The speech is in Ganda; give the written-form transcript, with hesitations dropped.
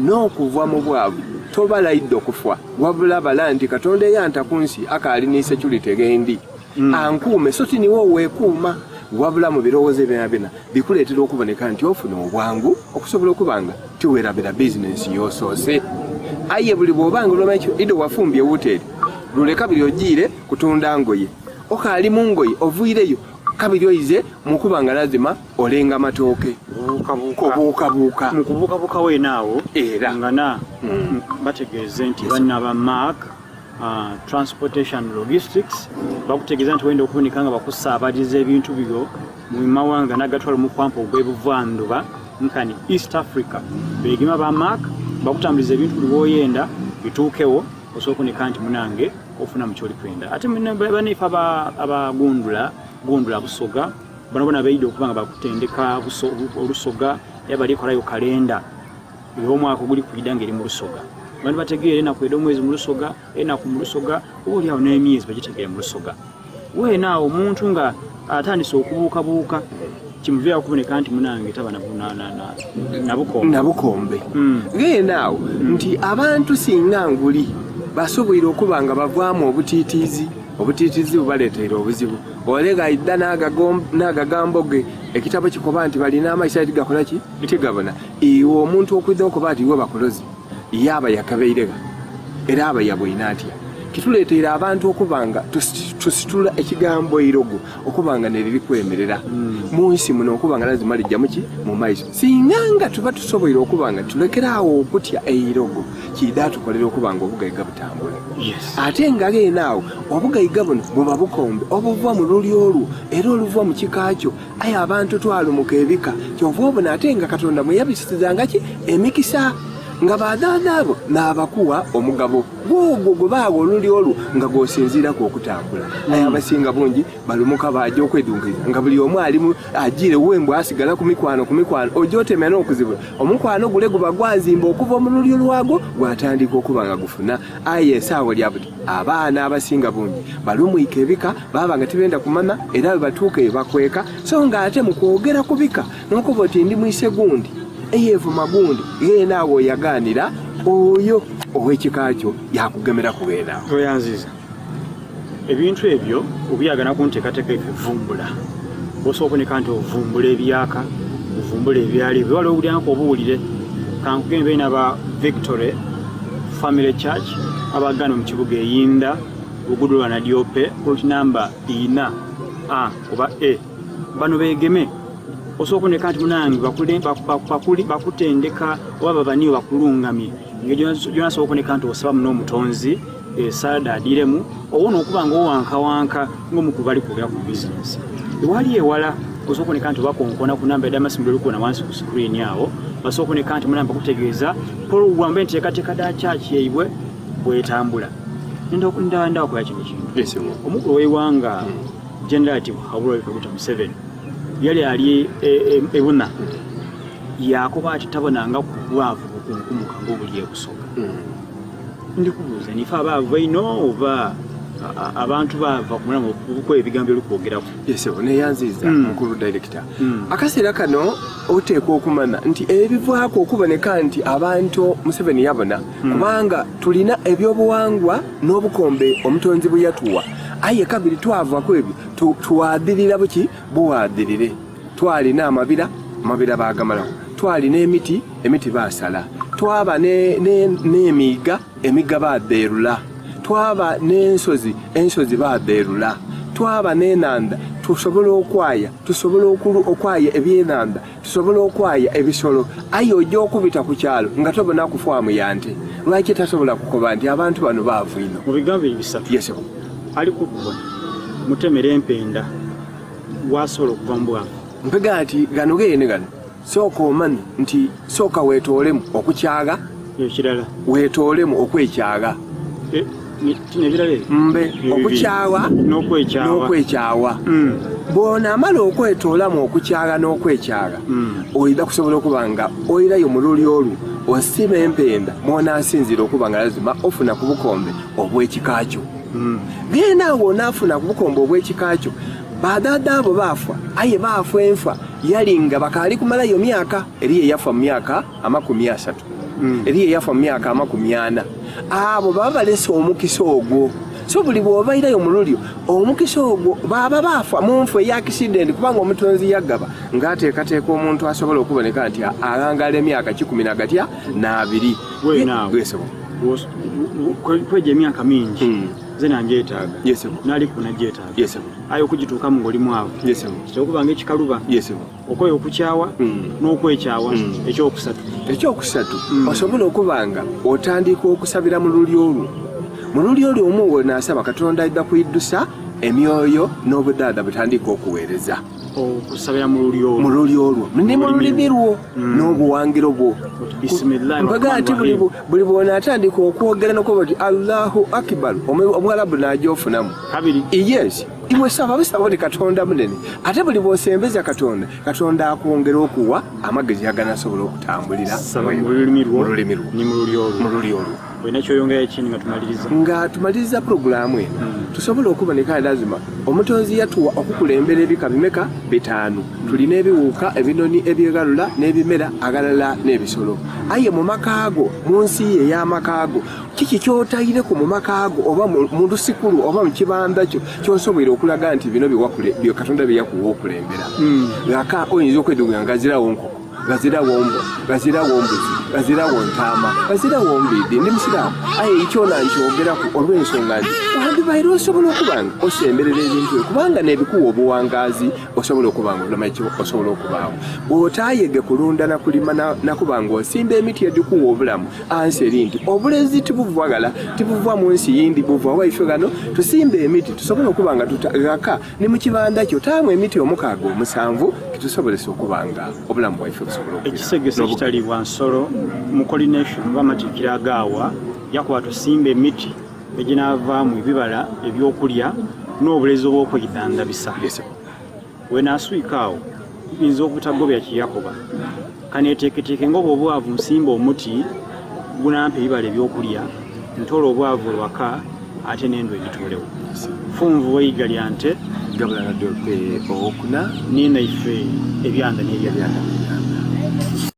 n'okuva mu bwavu tobalayidde okufa wabula bala nti Katonda eyanta ku nsi akaali ne security gendi ankuume so ti niwo weekuuma wabula mu birowoozo byonna bikuleetera okuboneka nti ofuna obwangu okusobola okubanga tiweerabira bizinensi y'osoose aye buli bw'obanga olw'ekyo ido wafumbye wuteri lule kabiri ogiire kutunda ngoye okaali mu ngoye ovuireyo kabiri oyize mu kubanga lazima olenga matooke obuukabuuka mu kubuukabuuka weenaawo era ngana bategeeze nti bannaba mark transportation logistics bakutegeeza nti wenda okubonika nga bakusaabaliza ebintu byo mu mawanga nagatwala mu kwampa ogw'ebuvanjuba nkani East Africa beegema ba mark bakutambuliza ebintu buli bwoyenda bituukewo osobola okubonika nti munange ofuna mu kyoli kwenda ate baneefe abagundula busoga bona baidde okuba nga bakutendeka olusoga yabali ekolayo kalenda y'omwaka oguli kuyida ngeri mu lusoga bantu bategeere enaku eda omwezi mu lusoga enaku mu lusoga obaoliawo n'emyezi bagitegeere mu lusoga weenaawo omuntu nga atandise okubuukabuuka kimuviira okuboneka nti munange taba nabukombe ng'enaawo nti abantu singa nguli basoboire okuba nga bavaamu obutiitiizi bubaleetera obuzibu olega idda n'agagambo ge ekitabo kikoba nti balina amaiso ati gakola ki tigabona iwe omuntu okwidda okuba ati iwe bakolozi yaba yakabeirega era aba yabwina atya kituleetera abantu okubanga tusitula ekigambo irogo okubanga neriri kwemerera mu nsi muno okubanga lazima lijja muki mu maiso singanga tuba tusoboire okubanga tulekeraawo okutya eirogo kida tukolera okubanga obugayiga butambula ate nga geenaawo obugayiga buno buba bukombe obuva mu luli olwo era oluva mu kikaakyo aye abantu twalumuka ebika kyova obona ate nga Katonda mweyabisizanga ki emikisa nga badadaabo n'abakuwa omugabo gwogwo gwe baawo oluli olwo nga gwosinziirako okutambula aye abasinga bungi balumuka bajja okwedunkiza nga buli omu alimu agire wembwe asigala ku mikwano ojja otemya n'okuzibula omukwano gule guba gwanzimba okuva mu luli olwago gwatandika okuba nga gufuna aye esaawa lyabuti abaana abasinga bungi balumwika ebika baba nga tibenda kumanya era bwe batuuka ebakweka so nga ate mu kwogera ku bika n'okuba oti ndi mwise gundi eyevu magundi yeenaawo yaganira oyo ow'ekikaakyo yakugemera kubeera toyanziza ebintu ebyo obyagana kunteekateeka ebivumbula osobola okuboneka nti ovumbula ebyaka ovumbula ebyali waliwo obulyanko obuwulire kankugembe naba Victory Family Church abagana mu kibuga eyinda ogudu lwa Nadiope namba 4 oba bano beegeme osobola okuboneka nti munange bakutendeka oba baniyo bakulungamye ngeri gyona sobola okuboneka nti osaba muno omutonzi esaada adiremu owona okuba nga owankawanka ng'omuku bali kwogera ku bizinesi ewali ewala osobola okuboneka nti bakonkona ku namba edamasimu lolikuona wansi ku screen awo basobola okuboneka nti munange bakutegeeza pulogulamu enteekateeka da chachi yaibwe bwetambula ndawakola kino kintu omukulu w'eiwanga Generative Habura Museveni yali ali ebuna yakuba ati tabonanga ku bwavu bukunkumuka ng'obuli ebusoga ndikubuuza nife abaavu ino oba abantu bava kumulamu okukola ebigambo ebikwogerako neyanziza mukulu director akaseera kano oteekwa okumanya nti ebivaako okuboneka nti abantu Museveni yabona kubanga tulina ebyobuwangwa n'obukombe omutonzi bwe yatuwa aye kabiri twava ku ebyo tuwadirira buki buwadirire twalina amabira bagamalawo twalina emiti basala twaba n'emiga baderula twaba n'ensozi baderula twaba n'enanda tusobola okwaya ebyenanda tusobola okwaya ebisolo aye ojja okubita ku kyalo nga tobona kufaamu yante lwaki tasobola kukoba nti abantu bano baavu ino mu bigambo ebisatu ali kubona mutemera empenda wasobola okuva mu bwavu mpega nti gano geene gano sooka omanyi nti sooka weetoolemu okukyaga ekirala weetoolemu okwekyaga mbe okukyawa n'okwekyawa bw'onaamala okwetoolamu okukyaga n'okwekyaga oyida kusobola okuba nga oyirayo mu luli olwo osima empenda mw'onaasinzira okuba nga lazima ofuna ku bukombe obw'ekikaakyo genda awo onaafuna ku bukombe obw'ekikaakyo badada abo baafa aye baafa enfa yali nga bakaali kumalayo myaka eri eyafa mu myaka 30 eriyo eyafa mu myaka 40 abo baba balese omukisa ogwo so buli bw'obairayo mu lulyo omukisa ogwo baba bafa mu nfu ey'accident kubanga omutonzi yagaba ng'ateekateeka omuntu asobola okuboneka nti alangala emyaka 10 n'abiri kweja emyaka mingi ze nanjeetaaga naali kunajeetaaga ayo okugituukamu ng'oli mwavu kyokubanga ekikaluba okoye okukyawa n'okwekyawa ekyokusatu osobola okubanga otandika okusabira mu lulyo olwo omu w'onaasaba Katonda ajja kuyiddusa emyoyo n'obudaada butandika okuweereza okusabira mu lulyo olwo ne mu lulimi lwo n'obuwangiro bwo mbaga ati buli bw'onaatandika okwogera n'okuba ti Allahu Akbar Omwarabu n'agyofunamu yes iwe saba oti Katonda munene ate buli bw'osembeza Katonda akwongera okuwa amagezi aganasobola okutambulira mu lulimi lwo ni mu lulyo olwo nga tumaliriza puroguramu eno tusobola okuboneka lazima omutonzi yatuwa okukulembera ebika bimeka 5 tulina ebiwuka ebinoni ebyegalula n'ebimera agalala n'ebisolo aye mu makaago mu nsi ye ey'amakaago kiki kyotayireko mu makaago oba mu lusikulu oba mu kibanda kyo kyosobola okulaga nti bino bye Katonda bye yakuwa okulembera ngaka oyinza okwedoga ngazirawo nkoko gazirawo mbwa gazirawo mbuzi gazirawo ntaama gazirawo mbidde ndi musiraamu aye ekyo nankyogeraku olw'ensonga nti wandibaire osobola okubanga osemberera ebintu kubanga n'ebikuwa obuwangaazi osobola okubanga olamakyo osobola okubaawo bw'otaayege kulunda nakulima nakubanga osimba emiti egikuwa obulamu ansi eri nti obulezi tibuva mu nsi yindi buva waife gano tusimba emiti tusobole okubanga tutagaka ne mu kibanda kyo taamu emiti 67 kitusobolesa okubanga obulamu bwaife ekisegese ekitaliibwa nsolo mu coordination bamatikira agaawa yakuba tusimba emiti eginaavaamu ebibala ebyokulya n'obulezi obw'okwedandabisa wenaaswikaawo biyinza obutagobya kiyakoba kaneeteeketeeke ng'obwo obwavu nsimba omuti gunampa ebibala ebyokulya ntoola obwavu ewaka ate n'endwa egituulewo funvu weyiga lya nte gabula na dope okuna nina ife ebyanda n'ebyanda